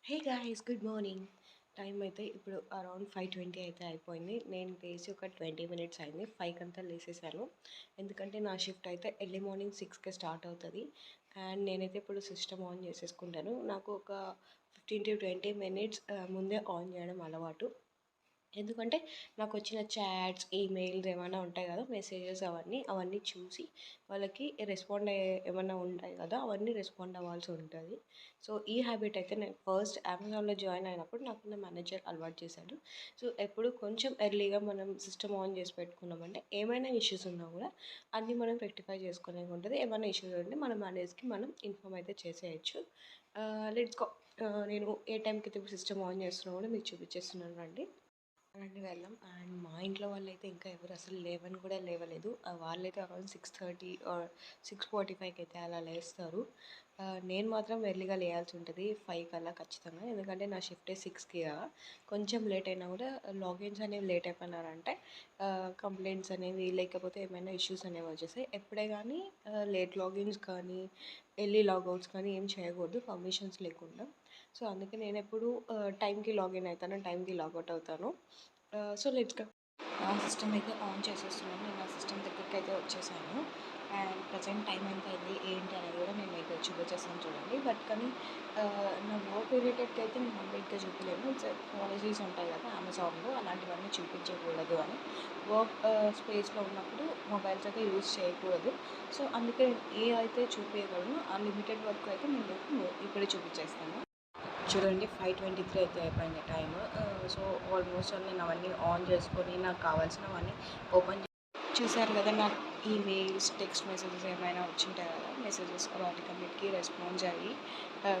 Hey guys, good morning. Time అయితే ఇప్పుడు around 5:20 అయితే అయిపోయింది. నేను లేచి ఒక 20 మినిట్స్ అయింది. 5కి అంతా లేసేసాను. ఎందుకంటే నా షిఫ్ట్ అయితే ఎర్లీ మార్నింగ్ 6కి స్టార్ట్ అవుతుంది. అండ్ నేనైతే ఇప్పుడు సిస్టమ్ ఆన్ చేసేసుకుంటాను. నాకు ఒక 15 to 20 మినిట్స్ ముందే ఆన్ చేయడం అలవాటు. ఎందుకంటే నాకు వచ్చిన చాట్స్, ఈమెయిల్స్ ఏమైనా ఉంటాయి కదా, మెసేజెస్ అవన్నీ చూసి వాళ్ళకి రెస్పాండ్ అయ్యే ఏమైనా ఉంటాయి కదా, అవన్నీ రెస్పాండ్ అవ్వాల్సి ఉంటుంది. సో ఈ హ్యాబిట్ అయితే నేను ఫస్ట్ అమెజాన్లో జాయిన్ అయినప్పుడు నాకు నా మేనేజర్ అలవాటు చేశాడు. సో ఎప్పుడు కొంచెం ఎర్లీగా మనం సిస్టమ్ ఆన్ చేసి పెట్టుకున్నామంటే ఏమైనా ఇష్యూస్ ఉన్నా కూడా అన్నీ మనం రెక్టిఫై చేసుకునే ఉంటుంది. ఏమైనా ఇష్యూస్ ఉంటే మన మేనేజర్కి మనం ఇన్ఫామ్ అయితే చేసేయచ్చు. Let's go. నేను ఏ టైంకి అయితే సిస్టమ్ ఆన్ చేస్తున్నా కూడా మీకు చూపించేస్తున్నాను రండి. రండి వెళ్దాం. అండ్ మా ఇంట్లో వాళ్ళైతే ఇంకా ఎవరు అసలు లేవని కూడా లేవలేదు. వాళ్ళైతే అరౌండ్ 6:30 ఆర్ 6:45కి అయితే అలా లేస్తారు. నేను మాత్రం ఎర్లీగా లేయాల్సి ఉంటుంది 5 కల్లా ఖచ్చితంగా. ఎందుకంటే నా షిఫ్టే 6కి కదా. కొంచెం లేట్ అయినా కూడా లాగిన్స్ అనేవి లేట్ అయిపోయినారంటే కంప్లైంట్స్ అనేవి లేకపోతే ఏమైనా ఇష్యూస్ అనేవి వచ్చేసాయి. ఎప్పుడే కానీ లేట్ లాగిన్స్ కానీ ఎర్లీ లాగౌట్స్ కానీ ఏం చేయకూడదు పర్మిషన్స్ లేకుండా. సో అందుకే నేను ఎప్పుడు టైంకి లాగిన్ అవుతాను, టైంకి లాగౌట్ అవుతాను. So let's go. ఆ సిస్టమ్ అయితే ఆన్ చేసేస్తున్నాను. నేను ఆ సిస్టమ్ దగ్గరికి అయితే వచ్చేసాను. అండ్ ప్రజెంట్ టైం ఎంత అయింది ఏంటి అనేది కూడా నేను మీకు చూపించేస్తాను చూడండి. బట్ కానీ నా వర్క్ రిలేటెడ్కి అయితే నేను కంప్లీట్గా చూపించలేను. పాలసీస్ ఉంటాయి కదా అమెజాన్లో, అలాంటివన్నీ చూపించకూడదు అని. వర్క్ స్పేస్లో ఉన్నప్పుడు మొబైల్స్ అయితే యూజ్ చేయకూడదు. సో అందుకే ఏ అయితే చూపించగలను ఆ లిమిటెడ్ వర్క్ అయితే నేను ఇప్పుడే చూపించేస్తాను. చూడండి, 5:23 అయితే అయిపోయింది టైమ్. సో ఆల్మోస్ట్ నేను అవన్నీ ఆన్ చేసుకొని నాకు కావాల్సినవన్నీ ఓపెన్ చూసారు కదా. నాకు ఈమెయిల్స్, టెక్స్ట్ మెసేజెస్ ఏమైనా వచ్చింటాయి కదా, మెసేజెస్ వాటికన్నిటికీ రెస్పాన్స్ అయ్యి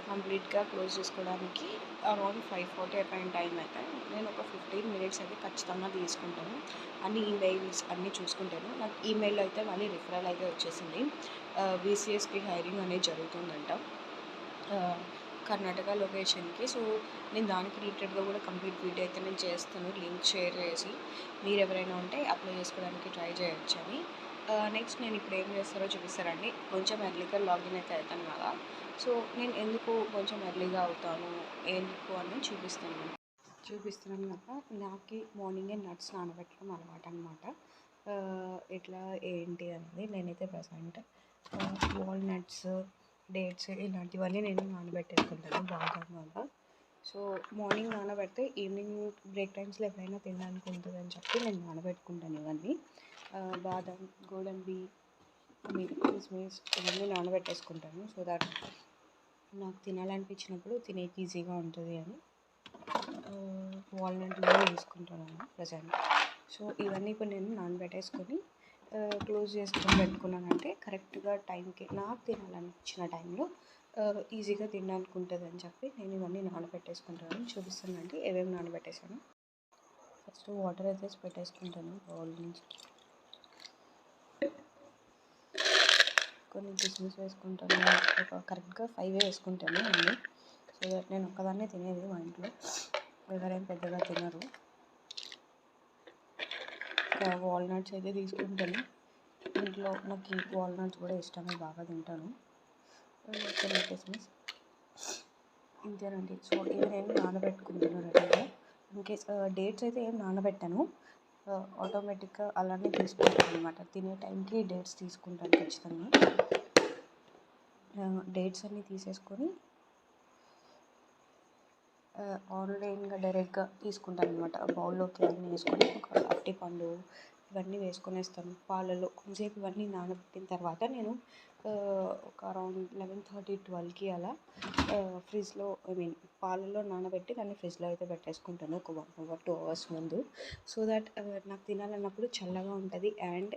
కంప్లీట్గా క్లోజ్ చేసుకోవడానికి అరౌండ్ 5:40 అయిపోయిన టైం అయితే నేను ఒక 15 మినిట్స్ అయితే ఖచ్చితంగా తీసుకుంటాను. అన్ని ఈమెయిల్స్ అన్నీ చూసుకుంటాను. నాకు ఈమెయిల్ అయితే మళ్ళీ రిఫరల్ అయితే వచ్చేసింది. బీసీఎస్కి హైరింగ్ అనేది జరుగుతుందంట కర్ణాటక లొకేషన్కి. సో నేను దానికి రిలేటెడ్గా కూడా కంప్లీట్ వీడియో అయితే నేను చేస్తాను, లింక్ షేర్ చేసి మీరు ఎవరైనా ఉంటే అప్లై చేసుకోవడానికి ట్రై చేయొచ్చు అని. నెక్స్ట్ నేను ఇప్పుడు ఏం చేస్తారో చూపిస్తారండి. కొంచెం ఎర్లీగా లాగిన్ అయితే అవుతాను కదా. సో నేను ఎందుకు కొంచెం ఎర్లీగా అవుతాను ఎందుకు అని చూపిస్తున్నాను కదా. నాకు మార్నింగే నట్స్ నానబెట్టడం అలవాటు అనమాట. ఎట్లా ఏంటి అనేది నేనైతే ప్రజెంట్ వాల్నట్స్, డేట్స్ ఇలాంటివన్నీ నేను నానబెట్టేసుకుంటాను బాదం వల్ల. సో మార్నింగ్ నానబెడితే ఈవినింగ్ బ్రేక్ టైమ్స్లో ఎప్పుడైనా తినడానికి ఉంటుంది అని చెప్పి నేను నానబెట్టుకుంటాను ఇవన్నీ. బాదం, గోడంబి, కిస్మిస్ ఇవన్నీ నానబెట్టేసుకుంటాను. సో దట్ నాకు తినాలనిపించినప్పుడు తినేకి ఈజీగా ఉంటుంది అని. వాల్నట్ కూడా వేసుకుంటాను ప్రజెంట్. సో ఇవన్నీ ఇప్పుడు నేను నానబెట్టేసుకొని క్లోజ్ చేసుకొని పెట్టుకున్నానంటే కరెక్ట్గా టైంకి నాకు తినాలనిపించిన టైంలో ఈజీగా తినడానికి ఉంటుంది అని చెప్పి నేను ఇవన్నీ నానబెట్టేసుకుంటాను. చూపిస్తానండి ఏమేమి నానబెట్టేసాను. ఫస్ట్ వాటర్ అయితే పెట్టేసుకుంటాను బౌల్ నుంచి. కొన్ని కిస్మిస్ వేసుకుంటాను. ఒక కరెక్ట్గా 5 వేసుకుంటాను అన్నీ. సో దట్ నేను ఒక్కదాన్నే తినేది, మా ఇంట్లో ఎవరేం పెద్దగా తినరు. వాల్నట్స్ అయితే తీసుకుంటాను. ఇంట్లో నాకు వాల్నట్స్ కూడా ఇష్టమే, బాగా తింటాను. కొన్ని కిస్మిస్ ఇంతేనండి. సో ఇవి నేను నానబెట్టుకుంటాను రెడీగా. ఇన్కేస్ డేట్స్ అయితే ఏం నానబెట్టాను, ఆటోమేటిక్గా అలానే తీసుకుంటాను అనమాట. తినే టైంకి డేట్స్ తీసుకుంటాను ఖచ్చితంగా. డేట్స్ అన్నీ తీసేసుకొని ఆన్లైన్గా డైరెక్ట్గా తీసుకుంటాను అనమాట. బౌల్లోకి అన్నీ వేసుకొని ఒక అరటిపండు ఇవన్నీ వేసుకొనేస్తాను పాలలో. కొంచెంసేపు ఇవన్నీ నానబెట్టిన తర్వాత నేను ఒక అరౌండ్ 11:30, 12కి అలా ఫ్రిడ్జ్లో పాలలో నానబెట్టి దాన్ని ఫ్రిడ్జ్లో అయితే పెట్టేసుకుంటాను ఒక 1 hour 2 hours ముందు. సో దట్ నాకు తినాలన్నప్పుడు చల్లగా ఉంటుంది. అండ్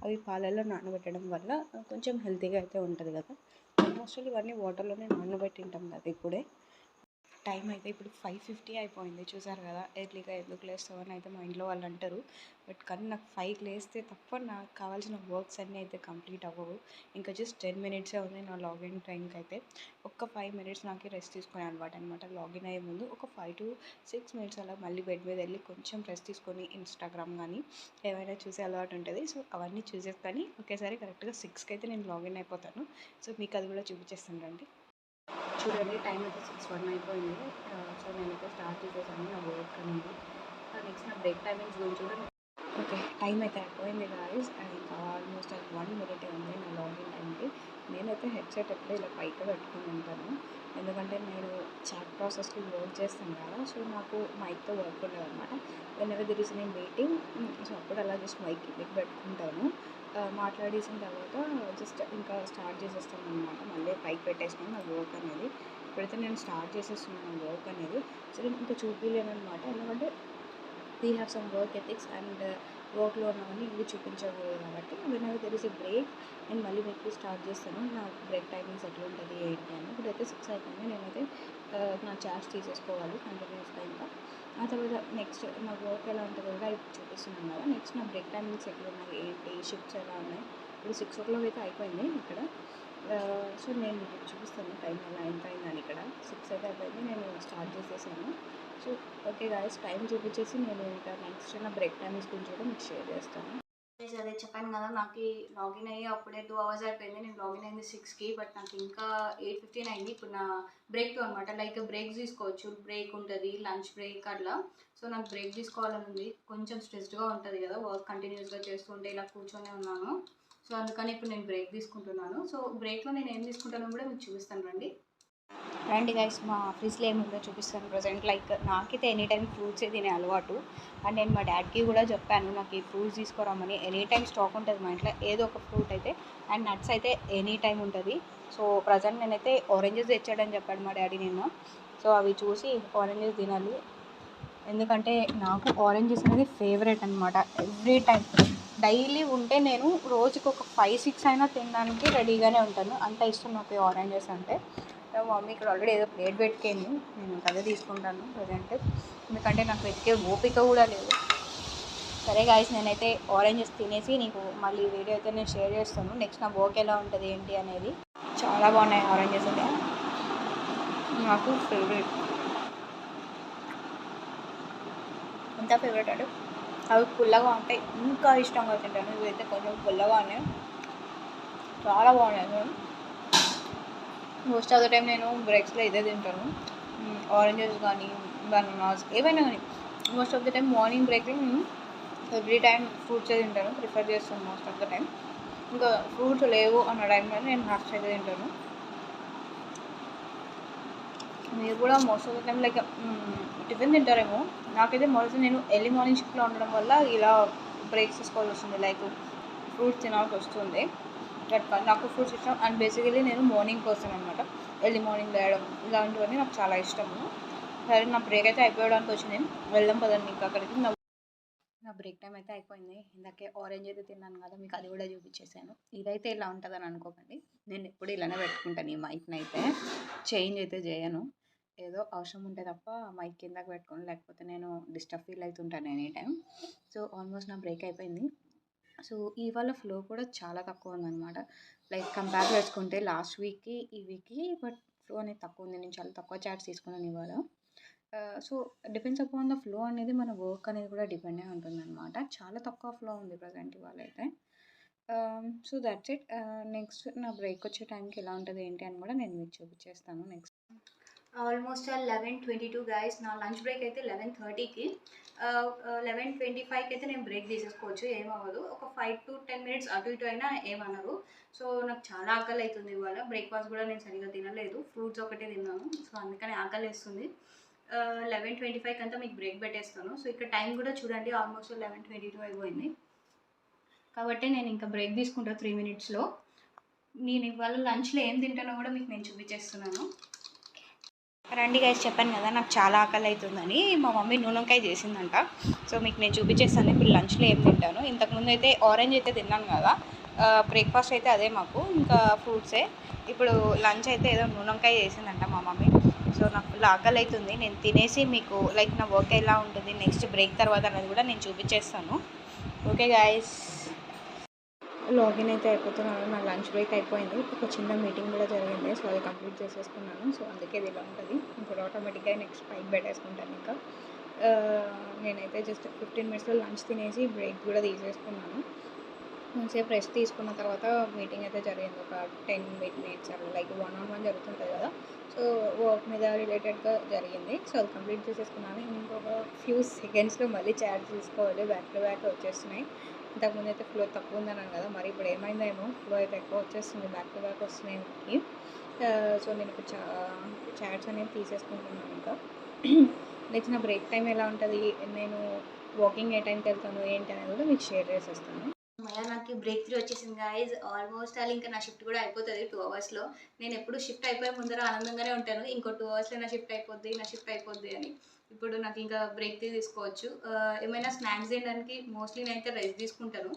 అవి పాలలో నానబెట్టడం వల్ల కొంచెం హెల్తీగా అయితే ఉంటుంది కదా. ఆల్మోస్ట్ ఇవన్నీ వాటర్లోనే నానబెట్టింటాం కదా ఇప్పుడే. టైం అయితే ఇప్పుడు 5:50 అయిపోయింది. చూసారు కదా, ఎర్లీగా ఎందుకు లేస్తావు అని అయితే మా ఇంట్లో వాళ్ళు అంటారు. బట్ కానీ నాకు 5కి లేస్తే తప్ప నాకు కావాల్సిన వర్క్స్ అన్నీ అయితే కంప్లీట్ అవ్వవు. ఇంకా జస్ట్ 10 మినిట్సే ఉంది నా లాగిన్ టైంకి అయితే. ఒక్క 5 మినిట్స్ నాకు రెస్ట్ తీసుకునే అలవాటు అనమాట. లాగిన్ అయ్యే ముందు ఒక 5 to 6 మినిట్స్ అలా మళ్ళీ బెడ్ మీద వెళ్ళి కొంచెం రెస్ట్ తీసుకొని ఇన్స్టాగ్రామ్ కానీ ఏమైనా చూసే అలవాటు ఉంటుంది. సో అవన్నీ చూసేసుకొని ఒకేసారి కరెక్ట్గా 6కి అయితే నేను లాగిన్ అయిపోతాను. సో మీకు అది కూడా చూపించేస్తాను రండి. చూడండి టైం అయితే 6:01 అయిపోయింది. సో నేనైతే స్టార్ట్ చేసేసాను నా వర్క్ అనేది. నెక్స్ట్ నా బ్రేక్ టైమింగ్స్ గురించి కూడా ఓకే. టైం అయితే అయిపోయింది గాయ్స్. ఇంకా ఆల్మోస్ట్ 1 మినిటే ఉంది నా లాగిన్ టైంకి. నేనైతే హెడ్సెట్ ఎప్పుడు ఇలా పైకి పెట్టుకొని ఉంటాను. ఎందుకంటే నేను చాట్ ప్రాసెస్లో వర్క్ చేస్తాను కదా, సో నాకు మైక్తో వర్క్ ఉండదన్నమాట. వెనెవర్ దెర్ ఈస్ నేను వెయిటింగ్, సో అప్పుడు అలా జస్ట్ మైక్ కిందకి పెట్టుకుంటాను. మాట్లాడేసిన తర్వాత జస్ట్ ఇంకా స్టార్ట్ చేసేస్తాను అనమాట. మళ్ళీ పైకి పెట్టేసినాను నా వర్క్ అనేది. ఇప్పుడైతే నేను స్టార్ట్ చేసేస్తున్నాను నా వర్క్ అనేది. సో నేను ఇంకా చూపించలేను అనమాట, ఎందుకంటే we have some work ethics and వర్క్లో ఉన్నవన్నీ ఇవి చూపించకూడదు కాబట్టి whenever there is a break నేను మళ్ళీ మీకు స్టార్ట్ చేస్తాను నా బ్రేక్ టైమింగ్స్ ఎట్లా ఉంటుంది ఏంటి అని. ఇప్పుడైతే 6 అయిపోయింది. నేనైతే నా చార్జ్ తీసేసుకోవాలి కంటిన్యూస్గా. ఇంకా ఆ తర్వాత నెక్స్ట్ నా వర్క్ ఎలా ఉంటుందో కూడా ఇప్పుడు చూపిస్తున్నాను కదా. నెక్స్ట్ నా బ్రేక్ టైమింగ్స్ ఎట్లా ఉన్నాయి ఏంటి, షిఫ్ట్స్ ఎలా ఉన్నాయి. ఇప్పుడు 6 o'clock అయితే అయిపోయింది ఇక్కడ. సో నేను మీకు చూపిస్తాను టైం ఎలా ఎంత అయిందని. ఇక్కడ 6 అయితే అయిపోయింది, నేను స్టార్ట్ చేసేసాను. సో ఓకే గాయస్, టైం చూపించేసి నేను ఇంకా నెక్స్ట్ నా బ్రేక్ టైమింగ్స్ గురించి కూడా మీకు షేర్ చేస్తాను. అదే చెప్పాను కదా, నాకు లాగిన్ అయ్యి అప్పుడే 2 hours అయిపోయింది. నేను లాగిన్ అయింది 6కి, బట్ నాకు ఇంకా 8:15 అయింది. ఇప్పుడు నా బ్రేక్ అనమాట. లైక్ బ్రేక్స్ తీసుకోవచ్చు, బ్రేక్ ఉంటుంది, లంచ్ బ్రేక్ అట్లా. సో నాకు బ్రేక్ తీసుకోవాలని ఉంది. కొంచెం స్ట్రెస్డ్గా ఉంటుంది కదా వర్క్ కంటిన్యూస్గా చేస్తుంటే, ఇలా కూర్చొనే ఉన్నాను. సో అందుకని ఇప్పుడు నేను బ్రేక్ తీసుకుంటున్నాను. సో బ్రేక్లో నేను ఏం తీసుకుంటానో కూడా మీకు చూపిస్తాను రండి గైస్. మా ఆఫీస్లో ఏముందో చూపిస్తాను ప్రజెంట్. లైక్ నాకైతే ఎనీ టైం ఫ్రూట్సే తినే అలవాటు. అండ్ నేను మా డాడ్కి కూడా చెప్పాను నాకు ఈ ఫ్రూట్స్ తీసుకురామని. ఎనీ టైం స్టాక్ ఉంటుంది మా ఇంట్లో ఏదో ఒక ఫ్రూట్ అయితే. అండ్ నట్స్ అయితే ఎనీ టైం ఉంటుంది. సో ప్రజెంట్ నేనైతే ఆరెంజెస్ తెచ్చాడని చెప్పాడు మా డాడీ నిన్న. సో అవి చూసి ఆరెంజెస్ తినాలి, ఎందుకంటే నాకు ఆరెంజెస్ అనేది ఫేవరెట్ అనమాట. ఎవ్రీ టైం డైలీ ఉంటే నేను రోజుకి ఒక 5-6 అయినా తినడానికి రెడీగానే ఉంటాను. అంత ఇష్టం నాకు ఆరెంజెస్ అంటే. మమ్మీ ఇక్కడ ఆల్రెడీ ఏదో ప్లేట్ పెట్టుకేంది, నేను అదే తీసుకుంటాను ప్రజెంట్, ఎందుకంటే నాకు వెతికే ఓపిక కూడా లేదు. సరే గాయస్, నేనైతే ఆరెంజెస్ తినేసి నీకు మళ్ళీ వీడియో అయితే నేను షేర్ చేస్తాను. నెక్స్ట్ నా వర్క్ ఎలా ఉంటుంది ఏంటి అనేది. చాలా బాగున్నాయి ఆరెంజెస్ అయితే, నాకు ఫేవరెట్. ఎంత ఫేవరెట్ అంటే అవి పుల్లగా ఉంటాయి, ఇంకా ఇష్టంగా తింటాను. ఇవైతే కొంచెం పుల్లగా ఉన్నాయి, చాలా బాగున్నాయి. మోస్ట్ ఆఫ్ ద టైం నేను బ్రేక్స్లో ఇదే తింటాను, ఆరెంజెస్ కానీ బనానాస్ ఏవైనా కానీ. Most of the time morning బ్రేక్లో నేను ఎవ్రీ టైం ఫ్రూట్సే తింటాను, ప్రిఫర్ చేస్తాను మోస్ట్ ఆఫ్ ద టైం. ఇంకా ఫ్రూట్స్ లేవు అన్న టైంలో నేను నట్స్ అయితే తింటాను. మీరు కూడా most of the time like tiffin తింటారేమో. నాకైతే మొదటి నేను ఎర్లీ మార్నింగ్ షిఫ్ట్లో ఉండడం వల్ల ఇలా బ్రేక్స్ తీసుకోవాల్సి వస్తుంది, లైక్ ఫ్రూట్స్ తినాల్సి వస్తుంది. నాకు ఫ్రూట్స్ ఇష్టం. అండ్ బేసికలీ నేను మార్నింగ్ పర్సన్ అనమాట. ఎర్లీ మార్నింగ్ లేయడం ఇలాంటివన్నీ నాకు చాలా ఇష్టము. సరే, నా బ్రేక్ అయితే అయిపోవడానికి వచ్చింది, వెళ్దాం పదండి ఇంకా అక్కడికి. నా బ్రేక్ టైం అయితే అయిపోయింది. ఇందాకే ఆరెంజ్ అయితే తిన్నాను కదా, మీకు అది కూడా చూపించేసాను. ఇదైతే ఇలా ఉంటుందని అనుకోకండి, నేను ఎప్పుడు ఇలానే పెట్టుకుంటాను. ఈ మైక్ని అయితే చేంజ్ అయితే చేయను, ఏదో అవసరం ఉంటే తప్ప మైక్ కిందకి పెట్టుకోను, లేకపోతే నేను డిస్టర్బ్ ఫీల్ అవుతుంటాను ఎనీ టైం. సో ఆల్మోస్ట్ నా బ్రేక్ అయిపోయింది. సో ఇవాళ ఫ్లో కూడా చాలా తక్కువ ఉందన్నమాట. లైక్ కంపేర్ చేసుకుంటే లాస్ట్ వీక్కి ఈ వీక్కి, బట్ ఫ్లో అనేది తక్కువ ఉంది. నేను చాలా తక్కువ చాట్స్ తీసుకున్నాను ఇవాళ. So depends upon the flow అనేది మన వర్క్ అనేది కూడా డిపెండ్ అయి ఉంటుందన్నమాట. చాలా తక్కువ ఫ్లో ఉంది ప్రజెంట్ ఇవాళ అయితే. So that's it. నెక్స్ట్ నా బ్రేక్ వచ్చే టైంకి ఎలా ఉంటుంది ఏంటి అని కూడా నేను మీకు చూపించేస్తాను. Next almost 11:22 guys. నా లంచ్ బ్రేక్ అయితే 11:30కి. 11:25కి అయితే నేను బ్రేక్ తీసేసుకోవచ్చు, ఏమవ్వదు. ఒక 5 to 10 minutes అటు ఇటు అయినా ఏమనరు. సో నాకు చాలా ఆకలి అవుతుంది ఇవాళ. బ్రేక్ఫాస్ట్ కూడా నేను సరిగ్గా తినలేదు, ఫ్రూట్స్ ఒకటే తిన్నాను. సో అందుకని ఆకలి వేస్తుంది. 11:25కి అంతా మీకు బ్రేక్ పెట్టేస్తాను. సో ఇక్కడ టైం కూడా చూడండి, ఆల్మోస్ట్ 11:22 అయిపోయింది. కాబట్టి నేను ఇంకా బ్రేక్ తీసుకుంటాను 3 minutesలో. నేను ఇవాళ లంచ్లో ఏం తింటానో కూడా మీకు నేను చూపించేస్తున్నాను. రండి గైస్, చెప్పాను కదా నాకు చాలా ఆకలి అవుతుందని. మా మమ్మీ నూనెకాయ చేసిందంట. సో మీకు నేను చూపించేస్తాను ఇప్పుడు లంచ్లో ఏం తింటాను. ఇంతకుముందు అయితే ఆరెంజ్ అయితే తిన్నాను కదా, బ్రేక్ఫాస్ట్ అయితే అదే మాకు, ఇంకా ఫ్రూట్సే. ఇప్పుడు లంచ్ అయితే ఏదో నూనెకాయ చేసిందంట మా మమ్మీ. సో నాకు ఫుల్ ఆకలి అవుతుంది. నేను తినేసి మీకు లైక్ నా వర్క్ ఎలా ఉంటుంది నెక్స్ట్ బ్రేక్ తర్వాత అనేది కూడా నేను చూపించేస్తాను. ఓకే గాయస్, లాగిన్ అయితే అయిపోతున్నాను. నా లంచ్ బ్రేక్ అయిపోయింది. ఒక చిన్న మీటింగ్ కూడా జరిగింది, సో అది కంప్లీట్ చేసేసుకున్నాను. సో అందుకే ఇది ఇలా ఉంటుంది. ఇప్పుడు ఆటోమేటిక్గా నెక్స్ట్ పైకి పెట్టేసుకుంటాను. ఇంకా నేనైతే జస్ట్ 15 minutesలో లంచ్ తినేసి బ్రేక్ కూడా తీసేసుకున్నాను. కొంచెంసేపు రెస్ట్ తీసుకున్న తర్వాత మీటింగ్ అయితే జరిగింది. ఒక 10 మినిట్స్ అలా లైక్ వన్ ఆన్ వన్ జరుగుతుంటది కదా! సో, వర్క్ మీద రిలేటెడ్‌గా జరిగింది. సో, అది కంప్లీట్ చేసేసుకున్నాను. ఇంకొక ఫ్యూ సెకండ్స్‌లో మళ్ళీ చాట్ చూసుకోవాలి. బ్యాక్ టు బ్యాక్ వచ్చేస్తున్నాయి. ఇంతకుముందయితే ఫ్లో తక్కువుందన్నాను కదా! మరి ఇప్పుడు ఏమైందేమో ఫ్లో అయితే ఎక్కువ వచ్చేస్తుంది. బ్యాక్ టు బ్యాక్ వస్తున్నాయి మనకి. సో, నేను ఇప్పుడు చాట్స్ అనేవి తీసేసుకుంటున్నాను ఇంకా. నెక్స్ట్ నా బ్రేక్ టైమ్ ఎలా ఉంటది? నేను వాకింగ్ ఏ టైంకెళ్తాను ఏంటి అనేది కూడా మీకు షేర్ చేసేస్తాను. హమ్మయ్య! నాకు బ్రేక్ త్రూ వచ్చేసింది గాయ్స్. ఆల్మోస్ట్ ఆల్ ఇంకా నా షిఫ్ట్ కూడా అయిపోతది 2 అవర్స్‌లో. నేనెప్పుడు షిఫ్ట్ అయిపోయే ముందర ఆనందంగానే ఉంటాను. ఇంకో 2 అవర్స్‌లో నా షిఫ్ట్ అయిపోద్ది, నా షిఫ్ట్ అయిపోద్ది అని. ఇప్పుడు నాకింకా బ్రేక్ తీసుకోవచ్చు. ఏమైనా స్నాక్స్ తినడానికి మోస్ట్‌లీ నేనైతే రెస్ట్ తీసుకుంటాను.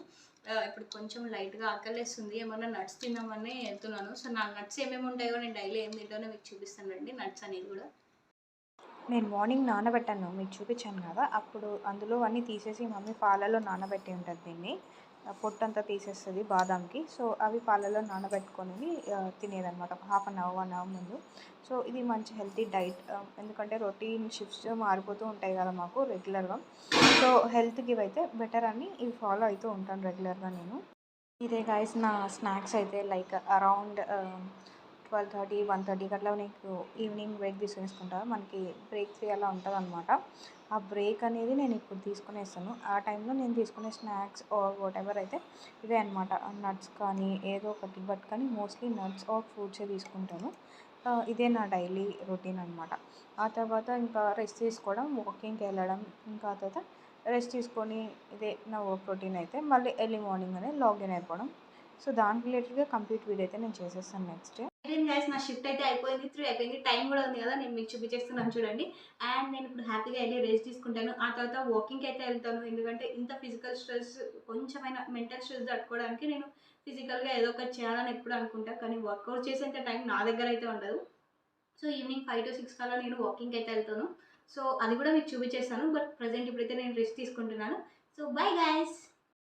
ఇప్పుడు కొంచెం లైట్‌గా ఆకలేస్తుంది. ఏమన్నా నట్స్ తిందామని ఎళ్తున్నాను. సో, నా నట్స్ ఏమేమి ఉంటాయో నేను డైలీ ఏం తింటానో మీకు చూపిస్తానండి నట్స్ అనేది కూడా. నేను మార్నింగ్ నానబెట్టాను. మీకు చూపిచ్చాను గదా! అప్పుడు అందులో అన్నీ తీసేసి మమ్మీ పాలలో నానబెట్టి ఉంటది దీన్ని. పొట్టంతా తీసేస్తది బాదాంకి. సో, అవి పాలలో నానబెట్టుకొని తినేదనమాట. ఒక హాఫ్ అన్ అవర్, 1 అవర్ ముందు. సో, ఇది మంచి హెల్తీ డైట్. ఎందుకంటే రొటీన్ షిఫ్ట్స్ మారిపోతూ ఉంటాయి గదా మాకు రెగ్యులర్‌గా. సో, హెల్త్‌కి ఇవైతే బెటర్ అని ఇవి ఫాలో అయితూ ఉంటాను రెగ్యులర్‌గా నేను. ఇదే గైస్ నా స్నాక్స్ అయితే లైక్ అరౌండ్ 12:30, 1:30కి అట్లా నీకు ఈవినింగ్ బ్రేక్ తీసుకునేసుకుంటా. మనకి బ్రేక్ 3 అలా ఉంటదనమాట. ఆ బ్రేక్ అనేది నేను ఇప్పుడు తీసుకునేస్తాను. ఆ టైంలో నేను తీసుకునే స్నాక్స్ ఆర్ వాటెవర్ అయితే ఇవే అనమాట. నట్స్ కానీ ఏదో ఒకటి బట్ కానీ మోస్ట్లీ నట్స్ ఆర్ ఫ్రూట్సే తీసుకుంటాను. ఇదే నా డైలీ రొటీన్ అనమాట. ఆ తర్వాత ఇంకా రెస్ట్ తీసుకోవడం, వాకింగ్‌కి వెళ్ళడం, ఇంకా ఆ తర్వాత రెస్ట్ తీసుకొని ఇదే నా వర్క్ రొటీన్ అయితే మళ్ళీ ఎర్లీ మార్నింగ్ అనేది లాగిన్ అయిపోవడం. సో, దానికి రిలేటెడ్‌గా కంప్లీట్ వీడియో అయితే నేను చేసేస్తాను నెక్స్ట్ డే. అయిపోయింది గైస్ నా షిఫ్ట్ అయితే అయిపోయింది. 3 అయిపోయింది. టైం కూడా ఉంది కదా! నేను మీకు చూపించేస్తున్నాను చూడండి. అండ్ నేను ఇప్పుడు హ్యాపీగా ఎళ్లి రెస్ట్ తీసుకుంటాను. ఆ తర్వాత వాకింగ్‌కి అయితే ఎళ్తాను. ఎందుకంటే ఇంత ఫిజికల్ స్ట్రెస్ కొంచెమైనా మెంటల్ స్ట్రెస్ తట్టుకోవడానికి నేను ఫిజికల్‌గా ఏదో ఒకటి చేయాలని ఎప్పుడు అనుకుంటా. కానీ వర్కౌట్ చేసేంత టైం నా దగ్గర అయితే ఉండదు. సో, ఈవినింగ్ 5-6 కల్లా నేను వాకింగ్‌కి అయితే ఎళ్తాను. సో, అది కూడా మీకు చూపించేస్తాను. బట్ ప్రెజెంట్ ఇప్పుడైతే నేను రెస్ట్ తీసుకుంటున్నాను. So, bye guys.